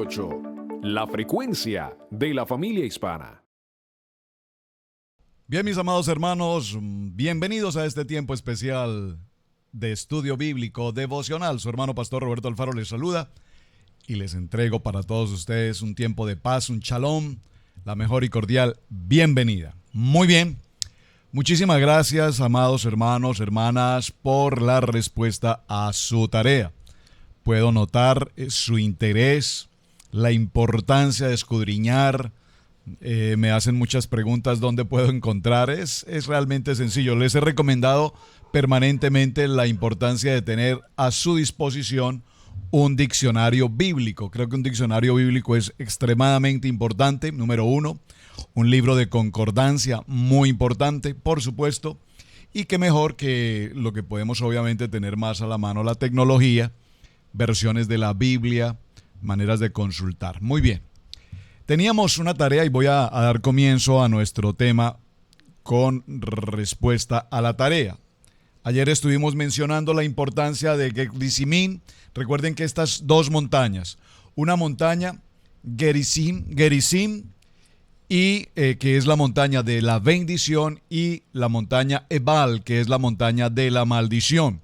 88, la frecuencia de la familia hispana. Bien, mis amados hermanos, bienvenidos a este tiempo especial de estudio bíblico devocional. Su hermano pastor Roberto Alfaro les saluda y les entrego para todos ustedes un tiempo de paz, un shalom, la mejor y cordial bienvenida. Muy bien, muchísimas gracias, amados hermanos, hermanas, por la respuesta a su tarea. Puedo notar su interés, la importancia de escudriñar. Me hacen muchas preguntas dónde puedo encontrar. Es realmente sencillo. Les he recomendado permanentemente la importancia de tener a su disposición un diccionario bíblico. Creo que un diccionario bíblico es extremadamente importante. Número uno, un libro de concordancia muy importante, por supuesto. Y qué mejor que lo que podemos obviamente tener más a la mano, la tecnología, versiones de la Biblia, maneras de consultar. Muy bien. Teníamos una tarea y voy a dar comienzo a nuestro tema con respuesta a la tarea. Ayer estuvimos mencionando la importancia de Gerizim. Recuerden que estas dos montañas, una montaña Gerizim y que es la montaña de la bendición, y la montaña Ebal, que es la montaña de la maldición.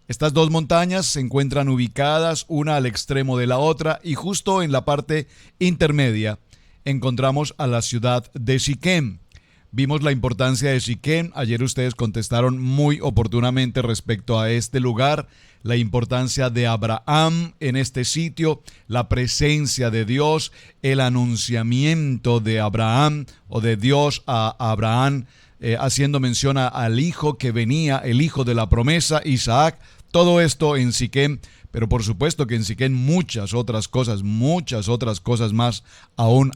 Estas dos montañas se encuentran ubicadas una al extremo de la otra y justo en la parte intermedia encontramos a la ciudad de Siquem. Vimos la importancia de Siquem. Ayer ustedes contestaron muy oportunamente respecto a este lugar, la importancia de Abraham en este sitio, la presencia de Dios, el anunciamiento de Abraham o de Dios a Abraham, haciendo mención al hijo que venía, el hijo de la promesa, Isaac. Todo esto en Siquem, pero por supuesto que en Siquem muchas otras cosas más aún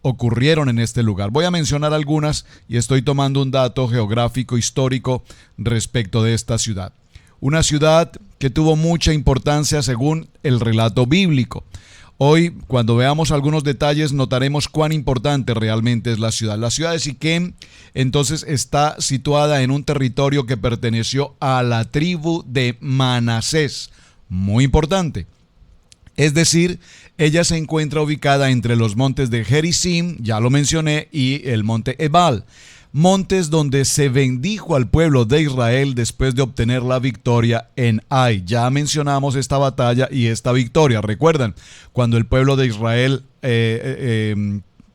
ocurrieron en este lugar. Voy a mencionar algunas y estoy tomando un dato geográfico histórico respecto de esta ciudad. Una ciudad que tuvo mucha importancia según el relato bíblico. Hoy, cuando veamos algunos detalles, notaremos cuán importante realmente es la ciudad. La ciudad de Siquem, entonces, está situada en un territorio que perteneció a la tribu de Manasés. Muy importante. Es decir, ella se encuentra ubicada entre los montes de Gerizim, ya lo mencioné, y el monte Ebal. Montes donde se bendijo al pueblo de Israel después de obtener la victoria en Ai. Ya mencionamos esta batalla y esta victoria. ¿Recuerdan? Cuando el pueblo de Israel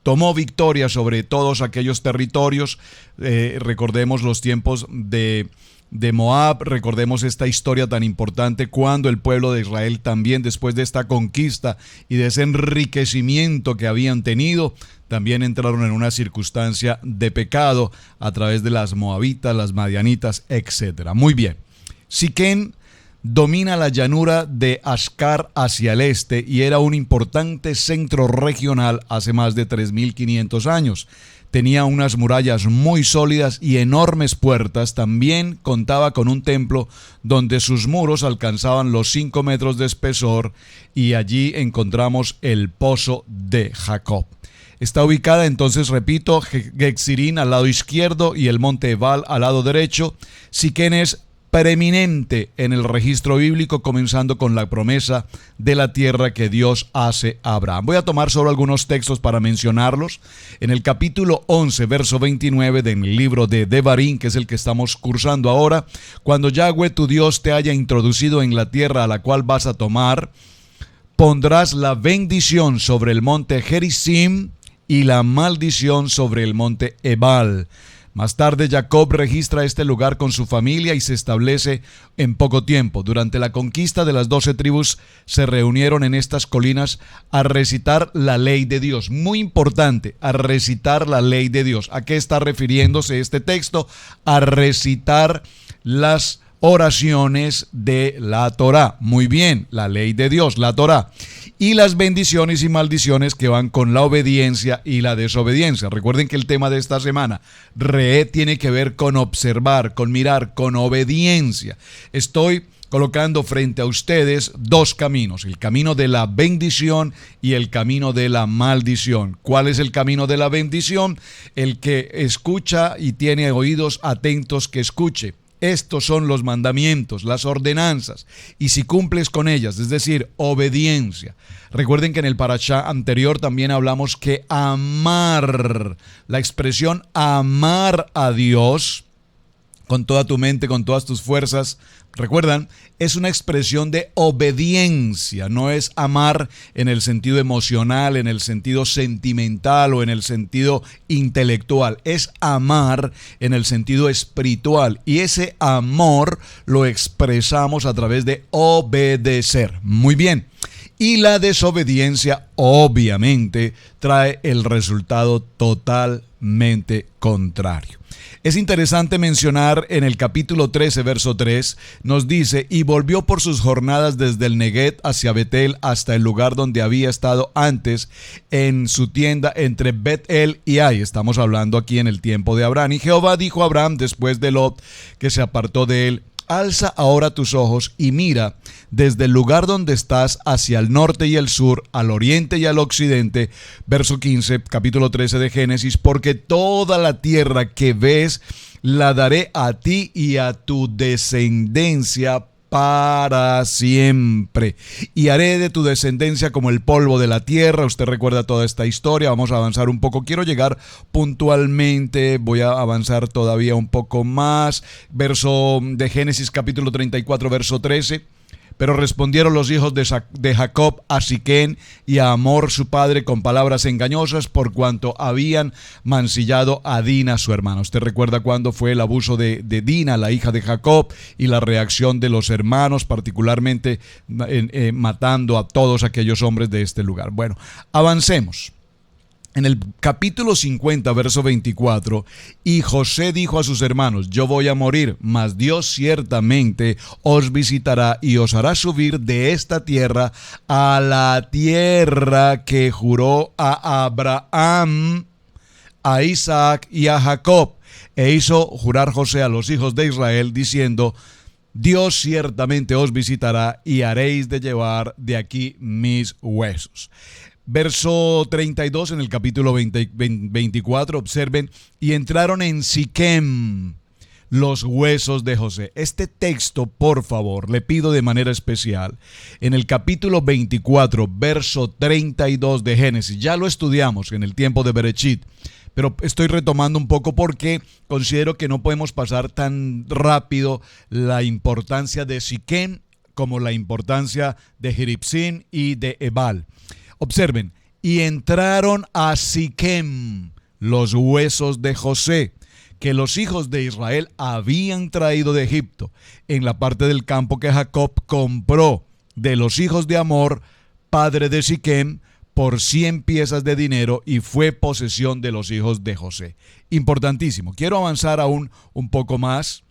tomó victoria sobre todos aquellos territorios, recordemos los tiempos de Moab, recordemos esta historia tan importante cuando el pueblo de Israel también, después de esta conquista y de ese enriquecimiento que habían tenido, también entraron en una circunstancia de pecado a través de las moabitas, las madianitas, etc. Muy bien. Siquem domina la llanura de Ascar hacia el este y era un importante centro regional hace más de 3.500 años. Tenía unas murallas muy sólidas y enormes puertas. También contaba con un templo donde sus muros alcanzaban los 5 metros de espesor, y allí encontramos el pozo de Jacob. Está ubicada entonces, repito, Gerizim al lado izquierdo y el monte Ebal al lado derecho. Siquem es preeminente en el registro bíblico, comenzando con la promesa de la tierra que Dios hace a Abraham. Voy a tomar solo algunos textos para mencionarlos. En el capítulo 11, verso 29 del libro de Devarim, que es el que estamos cursando ahora: cuando Yahweh tu Dios te haya introducido en la tierra a la cual vas a tomar, pondrás la bendición sobre el monte Gerizim y la maldición sobre el monte Ebal. Más tarde, Jacob registra este lugar con su familia y se establece en poco tiempo. Durante la conquista de las 12 tribus se reunieron en estas colinas a recitar la ley de Dios. Muy importante, a recitar la ley de Dios. ¿A qué está refiriéndose este texto? A recitar las oraciones de la Torá. Muy bien, la ley de Dios, la Torá. Y las bendiciones y maldiciones que van con la obediencia y la desobediencia. Recuerden que el tema de esta semana, tiene que ver con observar, con mirar, con obediencia. Estoy colocando frente a ustedes dos caminos: el camino de la bendición y el camino de la maldición. ¿Cuál es el camino de la bendición? El que escucha y tiene oídos atentos que escuche. Estos son los mandamientos, las ordenanzas, y si cumples con ellas, es decir, obediencia. Recuerden que en el parashá anterior también hablamos que amar, la expresión amar a Dios con toda tu mente, con todas tus fuerzas, recuerdan, es una expresión de obediencia, no es amar en el sentido emocional, en el sentido sentimental o en el sentido intelectual, es amar en el sentido espiritual, y ese amor lo expresamos a través de obedecer. Muy bien. Y la desobediencia, obviamente, trae el resultado totalmente contrario. Es interesante mencionar en el capítulo 13, verso 3, nos dice, y volvió por sus jornadas desde el Neguet hacia Betel hasta el lugar donde había estado antes en su tienda entre Betel y Ai. Estamos hablando aquí en el tiempo de Abraham. Y Jehová dijo a Abraham después de Lot, que se apartó de él, alza ahora tus ojos y mira desde el lugar donde estás hacia el norte y el sur, al oriente y al occidente. Verso 15, capítulo 13 de Génesis, porque toda la tierra que ves la daré a ti y a tu descendencia para siempre, y haré de tu descendencia como el polvo de la tierra. Usted recuerda toda esta historia. Vamos a avanzar un poco, quiero llegar puntualmente, voy a avanzar todavía un poco más. Verso de Génesis capítulo 34, verso 13. Pero respondieron los hijos de Jacob a Siquén y a Hamor su padre con palabras engañosas, por cuanto habían mancillado a Dina su hermana. Usted recuerda cuándo fue el abuso de Dina, la hija de Jacob, y la reacción de los hermanos, particularmente matando a todos aquellos hombres de este lugar. Bueno, avancemos. En el capítulo 50, verso 24, y José dijo a sus hermanos, yo voy a morir, mas Dios ciertamente os visitará y os hará subir de esta tierra a la tierra que juró a Abraham, a Isaac y a Jacob. E hizo jurar José a los hijos de Israel, diciendo, Dios ciertamente os visitará y haréis de llevar de aquí mis huesos. Verso 32 en el capítulo 24, observen, y entraron en Siquem los huesos de José. Este texto, por favor, le pido de manera especial, en el capítulo 24, verso 32 de Génesis, ya lo estudiamos en el tiempo de Bereshit, pero estoy retomando un poco porque considero que no podemos pasar tan rápido la importancia de Siquem como la importancia de Jeripsín y de Ebal. Observen, y entraron a Siquem los huesos de José, que los hijos de Israel habían traído de Egipto, en la parte del campo que Jacob compró de los hijos de Hamor, padre de Siquem, por 100 piezas de dinero, y fue posesión de los hijos de José. Importantísimo. Quiero avanzar aún un poco más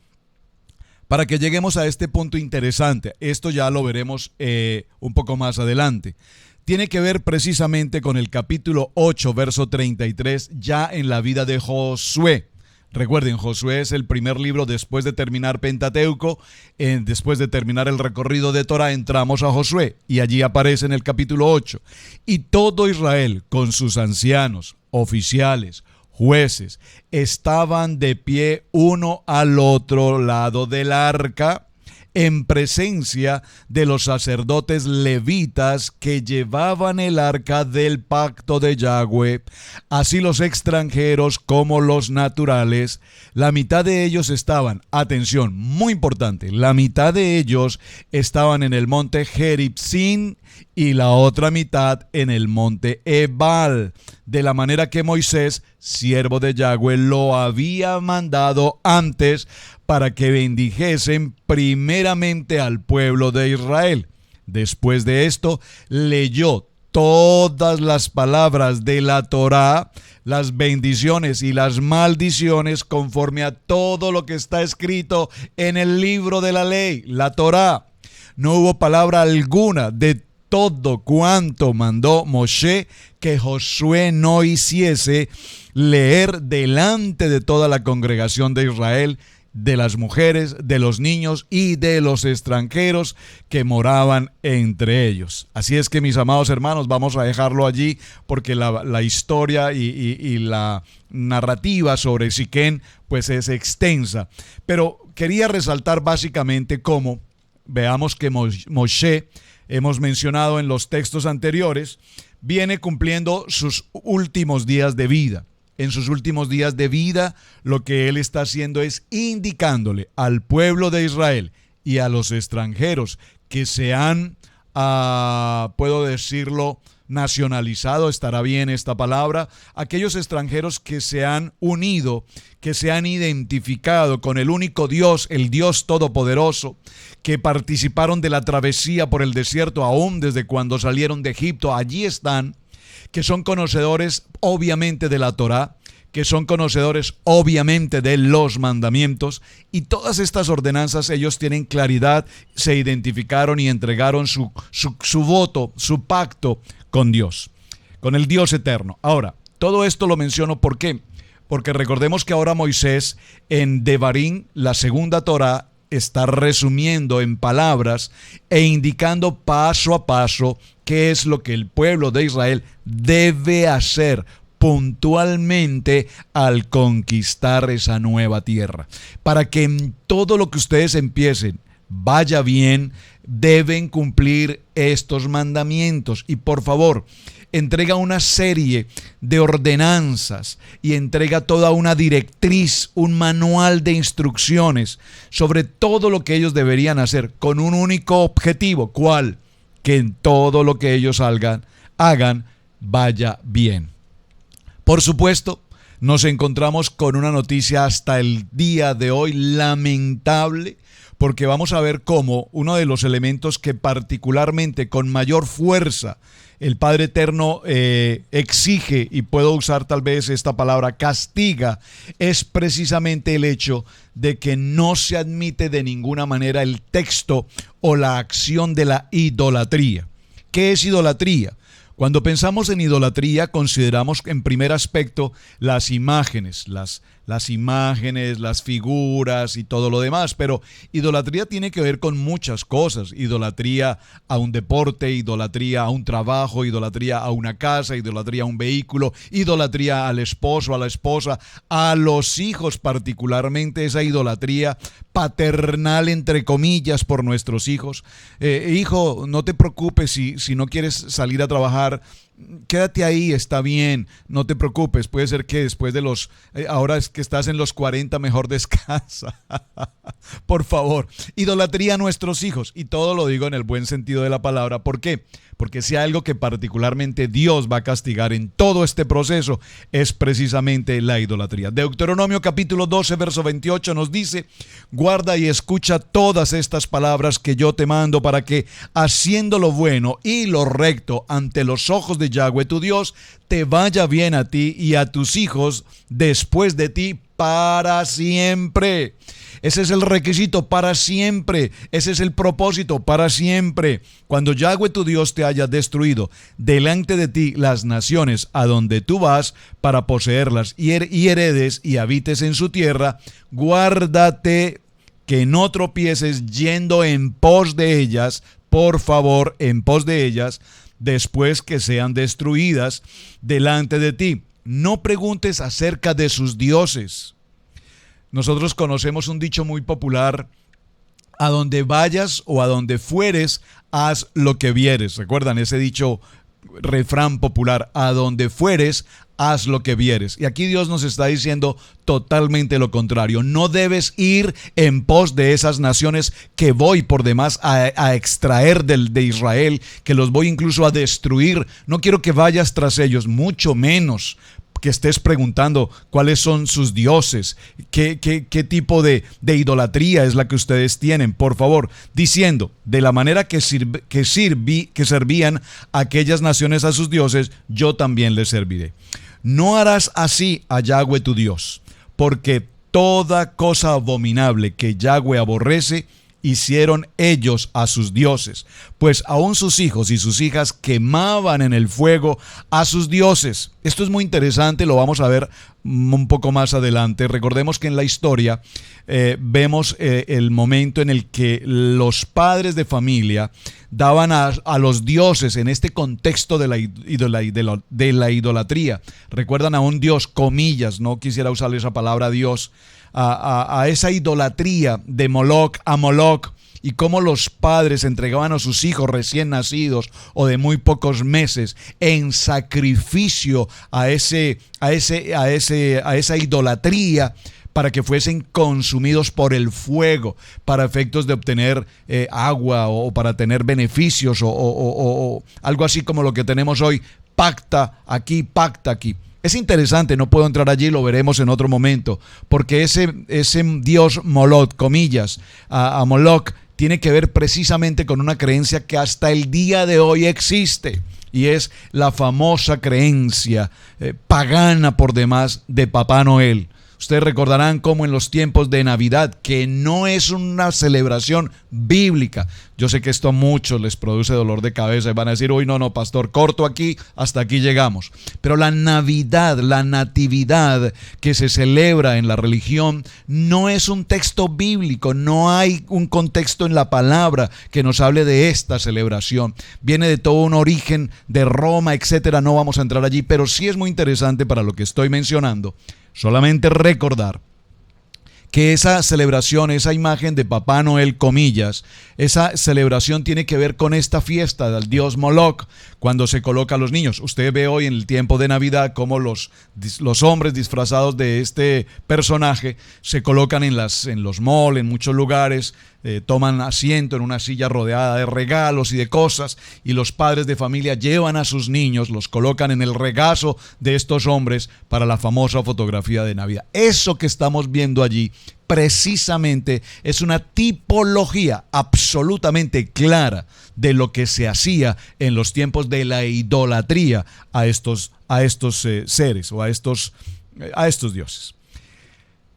para que lleguemos a este punto interesante. Esto ya lo veremos un poco más adelante. Tiene que ver precisamente con el capítulo 8, verso 33, ya en la vida de Josué. Recuerden, Josué es el primer libro después de terminar Pentateuco, después de terminar el recorrido de Torah, entramos a Josué, y allí aparece en el capítulo 8. Y todo Israel, con sus ancianos, oficiales, jueces, estaban de pie uno al otro lado del arca, en presencia de los sacerdotes levitas que llevaban el arca del pacto de Yahweh, así los extranjeros como los naturales. La mitad de ellos estaban, atención, muy importante, la mitad de ellos estaban en el monte Jeripsín y la otra mitad en el monte Ebal, de la manera que Moisés, siervo de Yahweh, lo había mandado antes, para que bendijesen primeramente al pueblo de Israel. Después de esto, leyó todas las palabras de la Torá, las bendiciones y las maldiciones, conforme a todo lo que está escrito en el libro de la ley, la Torá. No hubo palabra alguna de todo cuanto mandó Moshe que Josué no hiciese leer delante de toda la congregación de Israel, de las mujeres, de los niños y de los extranjeros que moraban entre ellos. Así es que, mis amados hermanos, vamos a dejarlo allí porque la historia y la narrativa sobre Siquén pues es extensa. Pero quería resaltar básicamente cómo, veamos que Moshe, hemos mencionado en los textos anteriores, viene cumpliendo sus últimos días de vida. En sus últimos días de vida, lo que él está haciendo es indicándole al pueblo de Israel y a los extranjeros que se han, puedo decirlo, nacionalizado, estará bien esta palabra, aquellos extranjeros que se han unido, que se han identificado con el único Dios, el Dios Todopoderoso, que participaron de la travesía por el desierto aún desde cuando salieron de Egipto, allí están, que son conocedores obviamente de la Torá, que son conocedores obviamente de los mandamientos, y todas estas ordenanzas ellos tienen claridad, se identificaron y entregaron su voto, su pacto con Dios, con el Dios eterno. Ahora, todo esto lo menciono ¿por qué? Porque recordemos que ahora Moisés en Devarim, la segunda Torá, está resumiendo en palabras e indicando paso a paso qué es lo que el pueblo de Israel debe hacer puntualmente al conquistar esa nueva tierra. Para que en todo lo que ustedes empiecen vaya bien, deben cumplir estos mandamientos. Y por favor, entrega una serie de ordenanzas y entrega toda una directriz, un manual de instrucciones sobre todo lo que ellos deberían hacer con un único objetivo. ¿Cuál? Que en todo lo que ellos hagan vaya bien. Por supuesto, nos encontramos con una noticia hasta el día de hoy lamentable, porque vamos a ver cómo uno de los elementos que particularmente con mayor fuerza el Padre Eterno exige, y puedo usar tal vez esta palabra, castiga, es precisamente el hecho de que no se admite de ninguna manera el texto o la acción de la idolatría. ¿Qué es idolatría? Cuando pensamos en idolatría, consideramos en primer aspecto las imágenes, las imágenes, las figuras y todo lo demás, pero idolatría tiene que ver con muchas cosas. Idolatría a un deporte, idolatría a un trabajo, idolatría a una casa, idolatría a un vehículo, idolatría al esposo, a la esposa, a los hijos, particularmente esa idolatría paternal entre comillas por nuestros hijos. Hijo, no te preocupes si no quieres salir a trabajar, quédate ahí, está bien, no te preocupes, puede ser que después de ahora es que estás en los 40, mejor descansa. Por favor, idolatría a nuestros hijos, y todo lo digo en el buen sentido de la palabra. ¿Por qué? Porque si hay algo que particularmente Dios va a castigar en todo este proceso, es precisamente la idolatría. Deuteronomio capítulo 12, verso 28 nos dice: guarda y escucha todas estas palabras que yo te mando, para que haciendo lo bueno y lo recto ante los ojos de Yahweh tu Dios, te vaya bien a ti y a tus hijos después de ti para siempre. Ese es el requisito, para siempre. Ese es el propósito, para siempre. Cuando Yahweh tu Dios te haya destruido delante de ti las naciones a donde tú vas para poseerlas y heredes y habites en su tierra, guárdate que no tropieces yendo en pos de ellas, por favor, en pos de ellas, después que sean destruidas delante de ti. No preguntes acerca de sus dioses. Nosotros conocemos un dicho muy popular: a donde vayas o a donde fueres, haz lo que vieres. ¿Recuerdan ese dicho, refrán popular? A donde fueres, haz lo que vieres. Y aquí Dios nos está diciendo totalmente lo contrario. No debes ir en pos de esas naciones que voy por demás a extraer de Israel, que los voy incluso a destruir. No quiero que vayas tras ellos, mucho menos que estés preguntando cuáles son sus dioses, qué tipo de idolatría es la que ustedes tienen, por favor, diciendo: de la manera que servían aquellas naciones a sus dioses, yo también les serviré. No harás así a Yahweh tu Dios, porque toda cosa abominable que Yahweh aborrece, hicieron ellos a sus dioses, pues aún sus hijos y sus hijas quemaban en el fuego a sus dioses. Esto es muy interesante, lo vamos a ver un poco más adelante. Recordemos que en la historia vemos el momento en el que los padres de familia daban a los dioses, en este contexto de la idolatría. Recuerdan a un dios, comillas, no quisiera usar esa palabra Dios, a esa idolatría de Moloch a Moloch, y cómo los padres entregaban a sus hijos recién nacidos o de muy pocos meses en sacrificio a esa idolatría, para que fuesen consumidos por el fuego, para efectos de obtener agua, o para tener beneficios, o algo así como lo que tenemos hoy, pacta aquí, pacta aquí. Es interesante, no puedo entrar allí, lo veremos en otro momento, porque ese dios Moloch, comillas, a Moloch, tiene que ver precisamente con una creencia que hasta el día de hoy existe, y es la famosa creencia pagana por demás de Papá Noel. Ustedes recordarán cómo en los tiempos de Navidad, que no es una celebración bíblica. Yo sé que esto a muchos les produce dolor de cabeza y van a decir, uy, no, pastor, corto aquí, hasta aquí llegamos. Pero la Navidad, la natividad que se celebra en la religión, no es un texto bíblico, no hay un contexto en la palabra que nos hable de esta celebración. Viene de todo un origen de Roma, etcétera, no vamos a entrar allí, pero sí es muy interesante para lo que estoy mencionando. Solamente recordar que esa celebración, esa imagen de Papá Noel, comillas, esa celebración tiene que ver con esta fiesta del dios Moloch, cuando se coloca a los niños. Usted ve hoy en el tiempo de Navidad cómo los hombres disfrazados de este personaje se colocan en los malls, en muchos lugares, toman asiento en una silla rodeada de regalos y de cosas, y los padres de familia llevan a sus niños, los colocan en el regazo de estos hombres para la famosa fotografía de Navidad. Eso que estamos viendo allí precisamente es una tipología absolutamente clara de lo que se hacía en los tiempos de la idolatría a estos seres, o a estos dioses.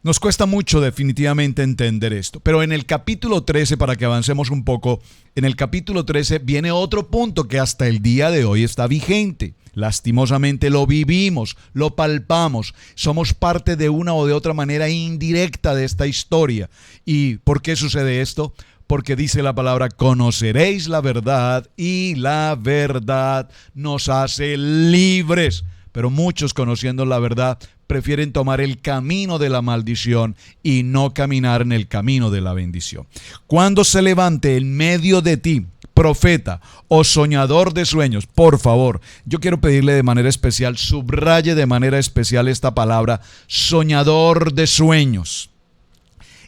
Nos cuesta mucho definitivamente entender esto, pero en el capítulo 13, para que avancemos un poco, en el capítulo 13 viene otro punto que hasta el día de hoy está vigente. Lastimosamente lo vivimos, lo palpamos, somos parte de una o de otra manera indirecta de esta historia. ¿Y por qué sucede esto? Porque dice la palabra, conoceréis la verdad y la verdad nos hace libres. Pero muchos, conociendo la verdad, prefieren tomar el camino de la maldición y no caminar en el camino de la bendición. Cuando se levante en medio de ti profeta o soñador de sueños, por favor, yo quiero pedirle de manera especial, subraye de manera especial esta palabra, soñador de sueños.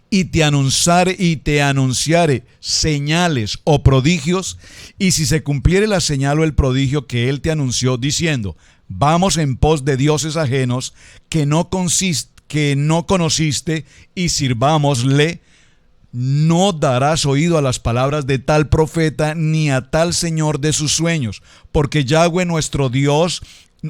Y te anunciare señales o prodigios, y si se cumpliere la señal o el prodigio que él te anunció, diciendo, vamos en pos de dioses ajenos que no conociste, y sirvámosle, no darás oído a las palabras de tal profeta ni a tal señor de sus sueños, porque Yahweh nuestro Dios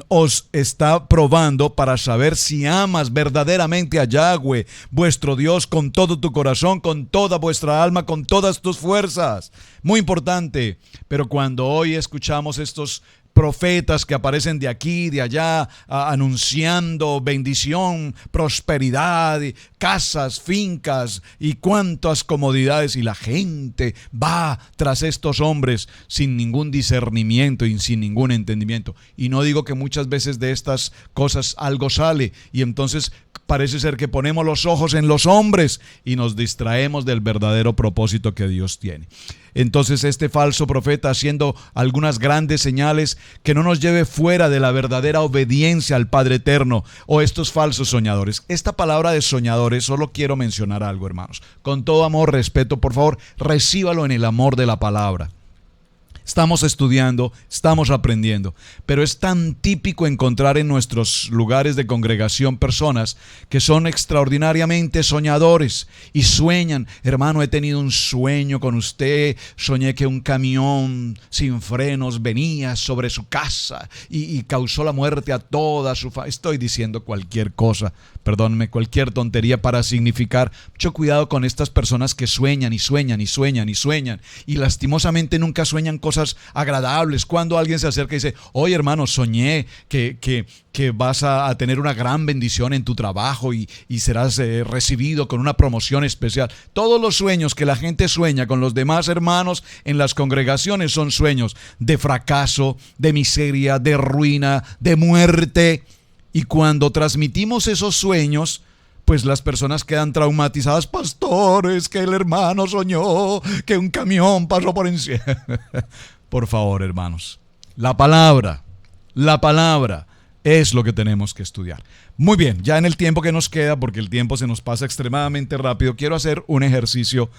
os está probando para saber si amas verdaderamente a Yahweh, vuestro Dios, con todo tu corazón, con toda vuestra alma, con todas tus fuerzas. Muy importante, pero cuando hoy escuchamos estos profetas que aparecen de aquí, de allá, anunciando bendición, prosperidad, casas, fincas y cuantas comodidades, y la gente va tras estos hombres sin ningún discernimiento y sin ningún entendimiento. Y no digo que muchas veces de estas cosas algo sale, y entonces parece ser que ponemos los ojos en los hombres y nos distraemos del verdadero propósito que Dios tiene. Entonces este falso profeta, haciendo algunas grandes señales, que no nos lleve fuera de la verdadera obediencia al Padre Eterno, o estos falsos soñadores. Esta palabra de soñadores, solo quiero mencionar algo, hermanos. Con todo amor, respeto, por favor, recíbalo en el amor de la palabra. Estamos estudiando, estamos aprendiendo, pero es tan típico encontrar en nuestros lugares de congregación personas que son extraordinariamente soñadores y sueñan. Hermano, he tenido un sueño con usted, soñé que un camión sin frenos venía sobre su casa y causó la muerte a toda su familia. Estoy diciendo cualquier cosa, perdónenme, cualquier tontería para significar. Mucho cuidado con estas personas que sueñan y sueñan y sueñan y sueñan, y lastimosamente nunca sueñan cosas agradables. Cuando alguien se acerca y dice, oye hermano, soñé que vas a tener una gran bendición en tu trabajo y serás recibido con una promoción especial. Todos los sueños que la gente sueña con los demás hermanos en las congregaciones son sueños de fracaso, de miseria, de ruina, de muerte. Y cuando transmitimos esos sueños, pues las personas quedan traumatizadas. Pastor, es que el hermano soñó que un camión pasó por encima. Por favor, hermanos, la palabra es lo que tenemos que estudiar. Muy bien, ya en el tiempo que nos queda, porque el tiempo se nos pasa extremadamente rápido, quiero hacer un ejercicio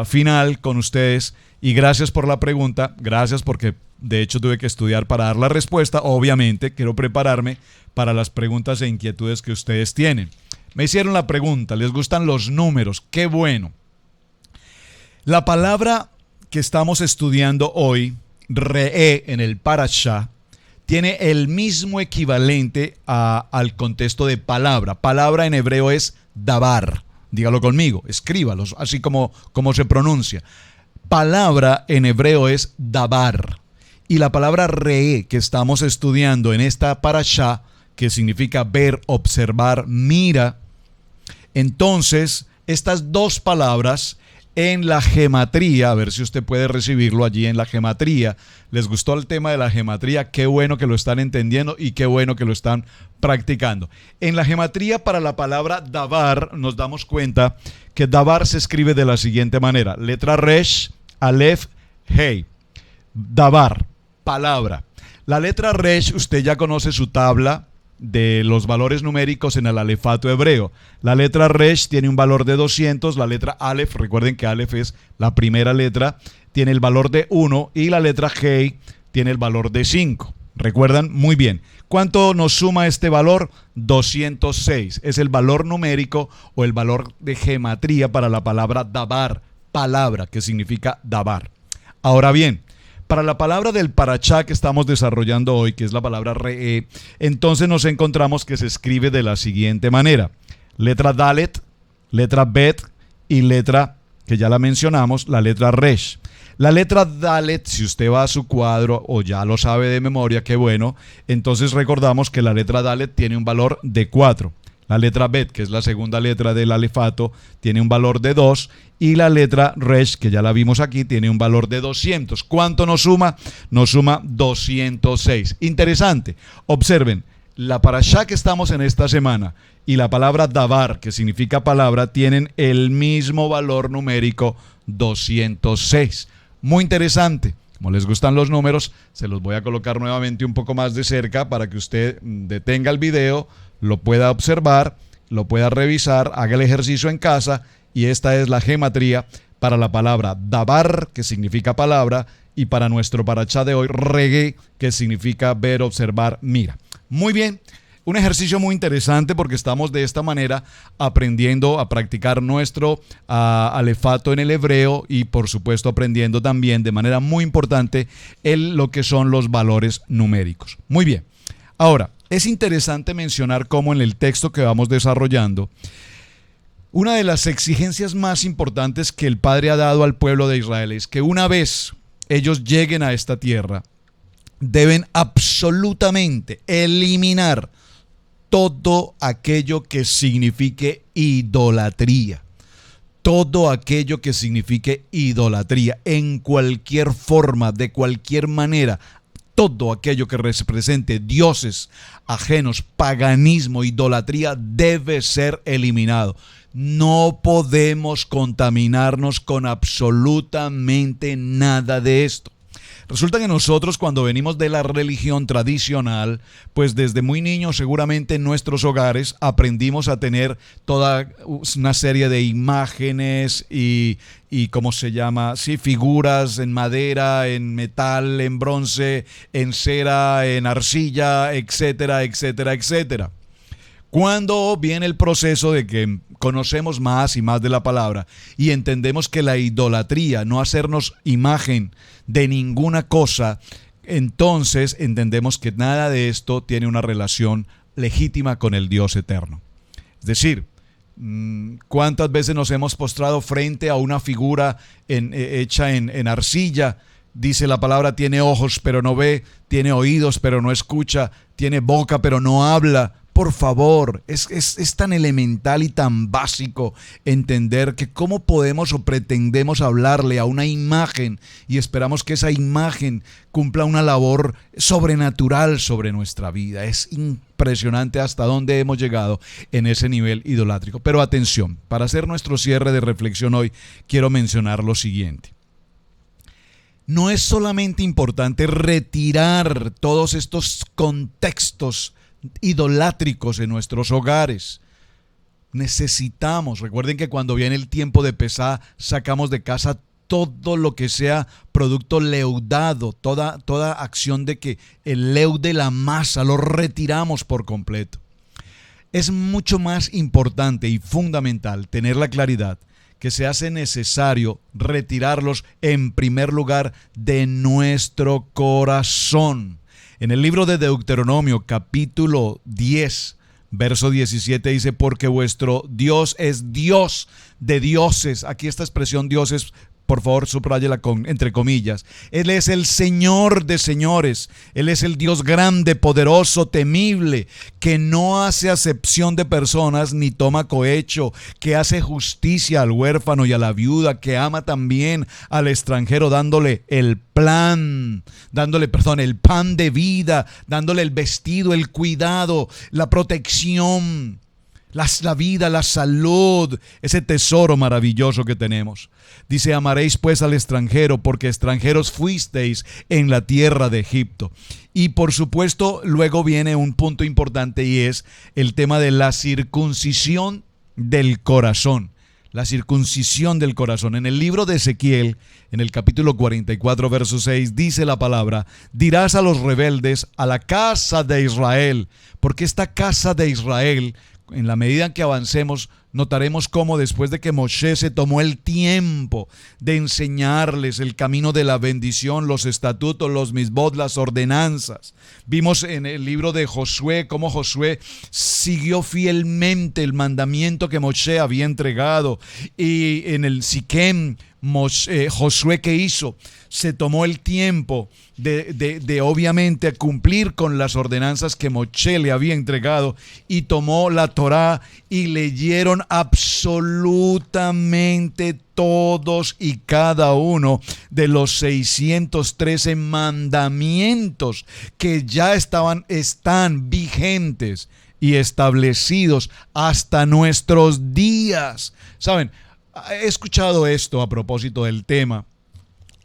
final con ustedes. Y gracias por la pregunta, gracias porque de hecho tuve que estudiar para dar la respuesta. Obviamente quiero prepararme para las preguntas e inquietudes que ustedes tienen. Me hicieron la pregunta, ¿les gustan los números? ¡Qué bueno! La palabra que estamos estudiando hoy, re'e en el parashá, tiene el mismo equivalente al contexto de palabra. Palabra en hebreo es dabar. Dígalo conmigo, escríbalo, así como se pronuncia. Palabra en hebreo es dabar. Y la palabra re'e que estamos estudiando en esta parashá, que significa ver, observar, mira. Entonces, estas dos palabras en la gematría, a ver si usted puede recibirlo allí en la gematría. ¿Les gustó el tema de la gematría? Qué bueno que lo están entendiendo y qué bueno que lo están practicando. En la gematría para la palabra dabar nos damos cuenta que dabar se escribe de la siguiente manera. Letra resh, alef, hei. Dabar, palabra. La letra resh, usted ya conoce su tabla de los valores numéricos en el alefato hebreo. La letra resh tiene un valor de 200, la letra alef, recuerden que alef es la primera letra, tiene el valor de 1 y la letra hei tiene el valor de 5. ¿Recuerdan? Muy bien. ¿Cuánto nos suma este valor? 206. Es el valor numérico o el valor de gematría para la palabra dabar, palabra, que significa dabar. Ahora bien, para la palabra del parashá que estamos desarrollando hoy, que es la palabra re'e, entonces nos encontramos que se escribe de la siguiente manera. Letra dalet, letra bet y letra, que ya la mencionamos, la letra resh. La letra dalet, si usted va a su cuadro o ya lo sabe de memoria, qué bueno, entonces recordamos que la letra dalet tiene un valor de 4. La letra bet, que es la segunda letra del alefato, tiene un valor de 2. Y la letra resh, que ya la vimos aquí, tiene un valor de 200. ¿Cuánto nos suma? Nos suma 206. Interesante. Observen, la parashá que estamos en esta semana y la palabra dabar, que significa palabra, tienen el mismo valor numérico, 206. Muy interesante. Como les gustan los números, se los voy a colocar nuevamente un poco más de cerca para que usted detenga el video, lo pueda observar, lo pueda revisar, haga el ejercicio en casa. Y esta es la gematría para la palabra dabar, que significa palabra, y para nuestro parashá de hoy, re'e, que significa ver, observar, mira. Muy bien, un ejercicio muy interesante porque estamos de esta manera aprendiendo a practicar nuestro alefato en el hebreo y por supuesto aprendiendo también de manera muy importante lo que son los valores numéricos. Muy bien, ahora es interesante mencionar cómo en el texto que vamos desarrollando, una de las exigencias más importantes que el Padre ha dado al pueblo de Israel es que una vez ellos lleguen a esta tierra, deben absolutamente eliminar todo aquello que signifique idolatría. Todo aquello que signifique idolatría, en cualquier forma, de cualquier manera. Todo aquello que represente dioses ajenos, paganismo, idolatría, debe ser eliminado. No podemos contaminarnos con absolutamente nada de esto. Resulta que nosotros cuando venimos de la religión tradicional, pues desde muy niños seguramente en nuestros hogares aprendimos a tener toda una serie de imágenes y ¿cómo se llama? Sí, figuras en madera, en metal, en bronce, en cera, en arcilla, etcétera, etcétera, etcétera. Cuando viene el proceso de que conocemos más y más de la palabra y entendemos que la idolatría, no hacernos imagen de ninguna cosa, entonces entendemos que nada de esto tiene una relación legítima con el Dios eterno. Es decir, ¿cuántas veces nos hemos postrado frente a una figura hecha en arcilla? Dice la palabra, tiene ojos pero no ve, tiene oídos pero no escucha, tiene boca pero no habla. por favor, es tan elemental y tan básico entender que cómo podemos o pretendemos hablarle a una imagen y esperamos que esa imagen cumpla una labor sobrenatural sobre nuestra vida. Es impresionante hasta dónde hemos llegado en ese nivel idolátrico. Pero atención, para hacer nuestro cierre de reflexión hoy, quiero mencionar lo siguiente. No es solamente importante retirar todos estos contextos idolátricos en nuestros hogares. Necesitamos, recuerden que cuando viene el tiempo de Pesá, sacamos de casa todo lo que sea producto leudado, toda acción de que el leude la masa, lo retiramos por completo. Es mucho más importante y fundamental tener la claridad que se hace necesario retirarlos en primer lugar de nuestro corazón. En el libro de Deuteronomio, capítulo 10, verso 17 dice, porque vuestro Dios es Dios de dioses. Aquí esta expresión dioses, por favor, subráyela entre comillas. Él es el Señor de señores. Él es el Dios grande, poderoso, temible, que no hace acepción de personas ni toma cohecho, que hace justicia al huérfano y a la viuda, que ama también al extranjero, dándole el pan de vida, dándole el vestido, el cuidado, la protección, la vida, la salud, ese tesoro maravilloso que tenemos. Dice, amaréis pues al extranjero, porque extranjeros fuisteis en la tierra de Egipto. Y por supuesto, luego viene un punto importante y es el tema de la circuncisión del corazón. La circuncisión del corazón. En el libro de Ezequiel, en el capítulo 44, verso 6, dice la palabra, dirás a los rebeldes, a la casa de Israel, porque esta casa de Israel, en la medida en que avancemos, notaremos cómo después de que Moshe se tomó el tiempo de enseñarles el camino de la bendición, los estatutos, los misbot, las ordenanzas. Vimos en el libro de Josué cómo Josué siguió fielmente el mandamiento que Moshe había entregado. Y en el Siquem, Josué, ¿qué hizo? Se tomó el tiempo de obviamente cumplir con las ordenanzas que Moshe le había entregado, y tomó la Torá y leyeron absolutamente todos y cada uno de los 613 mandamientos que ya están vigentes y establecidos hasta nuestros días. ¿Saben? He escuchado esto a propósito del tema,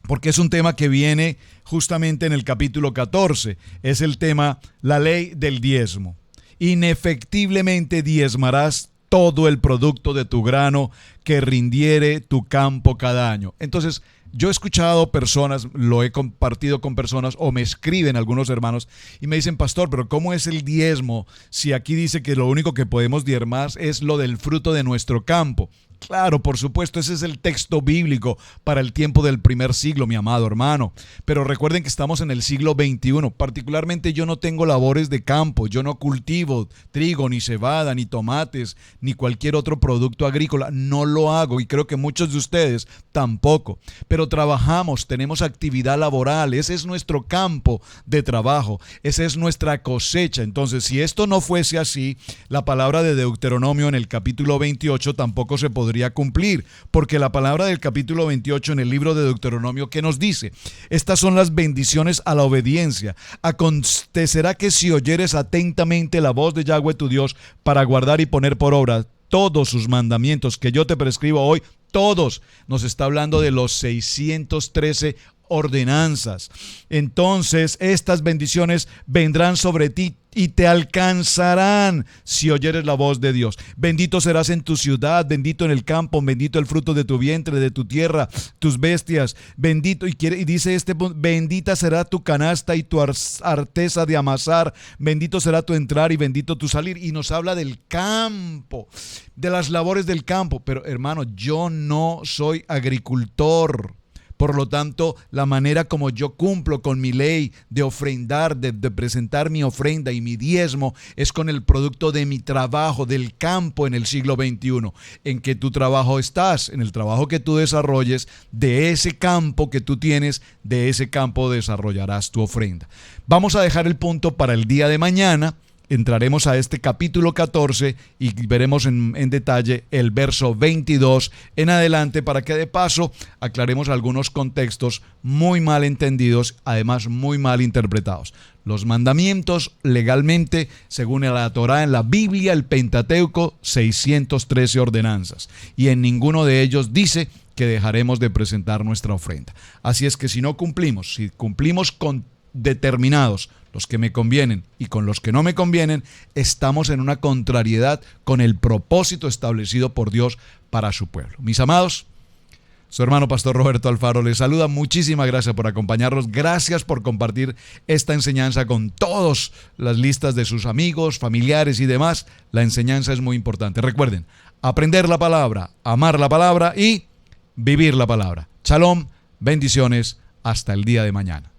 porque es un tema que viene justamente en el capítulo 14. Es el tema, la ley del diezmo. Inefectiblemente diezmarás todo el producto de tu grano que rindiere tu campo cada año. Entonces, yo he escuchado personas, lo he compartido con personas, o me escriben algunos hermanos y me dicen, pastor, pero ¿cómo es el diezmo si aquí dice que lo único que podemos diezmar es lo del fruto de nuestro campo? Claro, por supuesto, ese es el texto bíblico para el tiempo del primer siglo, mi amado hermano. Pero recuerden que estamos en el siglo XXI. Particularmente yo no tengo labores de campo, yo no cultivo trigo, ni cebada, ni tomates, ni cualquier otro producto agrícola. No lo hago y creo que muchos de ustedes tampoco. Pero trabajamos, tenemos actividad laboral, ese es nuestro campo de trabajo, esa es nuestra cosecha. Entonces, si esto no fuese así, la palabra de Deuteronomio en el capítulo 28 tampoco se podría cumplir, porque la palabra del capítulo 28 en el libro de Deuteronomio, ¿qué nos dice? Estas son las bendiciones a la obediencia. Acontecerá que si oyeres atentamente la voz de Yahweh tu Dios para guardar y poner por obra todos sus mandamientos que yo te prescribo hoy, todos, nos está hablando de los 613 ordenanzas. Entonces estas bendiciones vendrán sobre ti y te alcanzarán si oyeres la voz de Dios. Bendito serás en tu ciudad, bendito en el campo, bendito el fruto de tu vientre, de tu tierra, tus bestias, bendito, y dice bendita será tu canasta y tu arteza de amasar, bendito será tu entrar y bendito tu salir. Y nos habla del campo, de las labores del campo. Pero hermano, yo no soy agricultor. Por lo tanto, la manera como yo cumplo con mi ley de ofrendar, de presentar mi ofrenda y mi diezmo, es con el producto de mi trabajo, del campo en el siglo XXI. ¿En qué tu trabajo estás? En el trabajo que tú desarrolles, de ese campo que tú tienes, de ese campo desarrollarás tu ofrenda. Vamos a dejar el punto para el día de mañana. entraremos a este capítulo 14 y veremos en detalle el verso 22 en adelante, para que de paso aclaremos algunos contextos muy mal entendidos, además muy mal interpretados. Los mandamientos legalmente, según la Torá, en la Biblia, el Pentateuco, 613 ordenanzas, y en ninguno de ellos dice que dejaremos de presentar nuestra ofrenda. Así es que si no cumplimos, si cumplimos con determinados, los que me convienen y con los que no me convienen, estamos en una contrariedad con el propósito establecido por Dios para su pueblo. Mis amados, su hermano Pastor Roberto Alfaro les saluda. Muchísimas gracias por acompañarnos. Gracias por compartir esta enseñanza con todas las listas de sus amigos, familiares y demás. La enseñanza es muy importante. Recuerden, aprender la palabra, amar la palabra y vivir la palabra. Shalom, bendiciones, hasta el día de mañana.